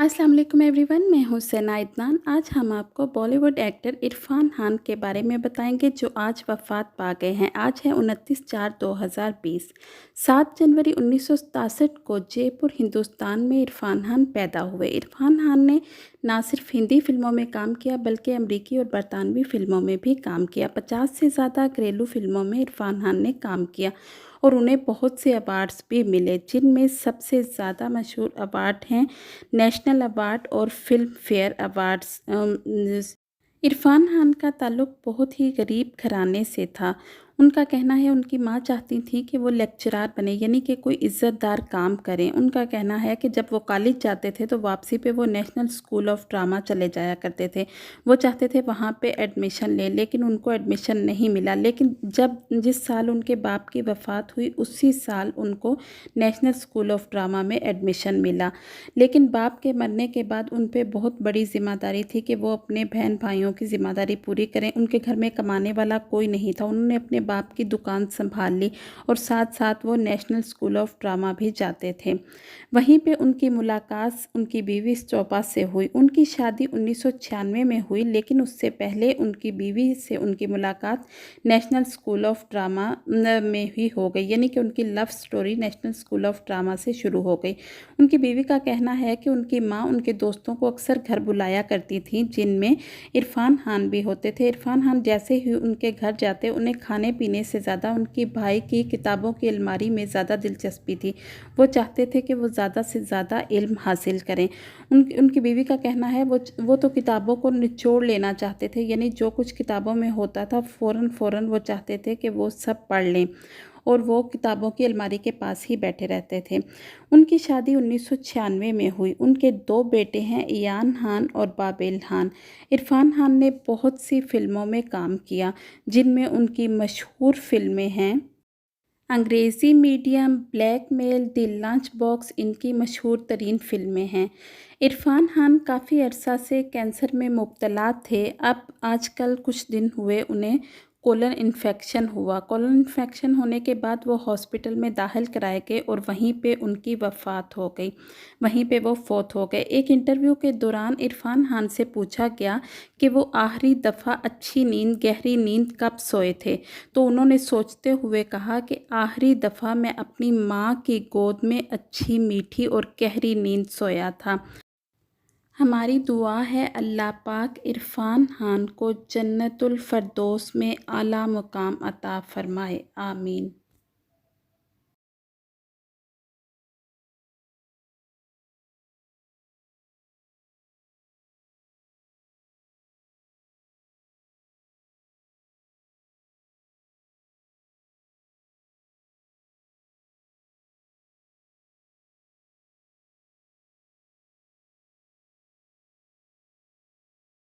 अस्सलाम वालेकुम एवरीवन, मैं हूँ सना इदनान। आज हम आपको बॉलीवुड एक्टर इरफान खान के बारे में बताएंगे जो आज वफ़ात पा गए हैं। आज है 29/4/2020। 7 जनवरी 1967 को जयपुर हिंदुस्तान में इरफान खान पैदा हुए। इरफान खान ने ना सिर्फ हिंदी फिल्मों में काम किया बल्कि अमरीकी और बरतानवी फिल्मों में भी काम किया। 50 से ज़्यादा घरेलू फिल्मों में इरफान खान ने काम किया और उन्हें बहुत से अवार्ड्स भी मिले, जिनमें सबसे ज़्यादा मशहूर अवार्ड हैं नेशनल अवार्ड और film fair awards. Irfan Khan का ताल्लुक़ बहुत ही गरीब घराने से था। उनका कहना है उनकी माँ चाहती थी कि वो लेक्चरार बने, यानी कि कोई इज़्ज़तदार काम करें। उनका कहना है कि जब वो कॉलेज जाते थे तो वापसी पे वो नेशनल स्कूल ऑफ ड्रामा चले जाया करते थे। वो चाहते थे वहाँ पे एडमिशन लें, लेकिन उनको एडमिशन नहीं मिला। लेकिन जिस साल उनके बाप की वफ़ात हुई उसी साल उनको नेशनल स्कूल ऑफ ड्रामा में एडमिशन मिला। लेकिन बाप के मरने के बाद उन पे बहुत बड़ी ज़िम्मेदारी थी कि वो अपने बहन भाइयों की ज़िम्मेदारी पूरी करें। उनके घर में कमाने वाला कोई नहीं था। उन्होंने अपने बाप की दुकान संभाल ली और साथ साथ वो नेशनल स्कूल ऑफ ड्रामा भी जाते थे। वहीं पे उनकी मुलाकात उनकी बीवी चोपा से हुई। उनकी शादी 1996 में हुई, लेकिन उससे पहले उनकी बीवी से उनकी मुलाकात नेशनल स्कूल ऑफ ड्रामा में ही हो गई, यानी कि उनकी love story national school of drama से शुरू हो गई। उनकी बीवी का कहना है कि उनकी माँ उनके दोस्तों को अक्सर घर बुलाया करती थी, जिनमें इरफान खान भी होते थे। इरफान खान जैसे ही उनके घर जाते उन्हें खाने पीने से ज़्यादा उनकी भाई की किताबों की अलमारी में ज़्यादा दिलचस्पी थी। वो चाहते थे कि वो ज़्यादा से ज़्यादा इल्म हासिल करें। उनकी बीवी का कहना है वो तो किताबों को निचोड़ लेना चाहते थे, यानी जो कुछ किताबों में होता था फ़ौरन वो चाहते थे कि वो सब पढ़ लें और वो किताबों की अलमारी के पास ही बैठे रहते थे। उनकी शादी 1996 में हुई। उनके 2 बेटे हैं, इयान खान और बाबेल खान। इरफान खान ने बहुत सी फिल्मों में काम किया, जिनमें उनकी मशहूर फिल्में हैं अंग्रेज़ी medium, blackmail, the lunch box इनकी मशहूर तरीन फ़िल्में हैं। इरफान खान काफ़ी अरसा से कैंसर में मुब्तला थे। अब आजकल कुछ दिन हुए उन्हें कोलन इन्फेक्शन हुआ। कोलन इन्फेक्शन होने के बाद वो हॉस्पिटल में दाखिल कराए गए और वहीं पे उनकी वफ़ात हो गई। वहीं पे वो फ़ौत हो गए। एक इंटरव्यू के दौरान इरफान खान से पूछा गया कि वो आखिरी दफ़ा अच्छी नींद, गहरी नींद कब सोए थे? तो उन्होंने सोचते हुए कहा कि आखिरी दफ़ा मैं अपनी माँ की गोद में अच्छी मीठी और गहरी नींद सोया था। हमारी दुआ है अल्लाह पाक इरफान खान को जन्नतुल फ़िरदौस में आला मुकाम अता फ़रमाए। आमीन।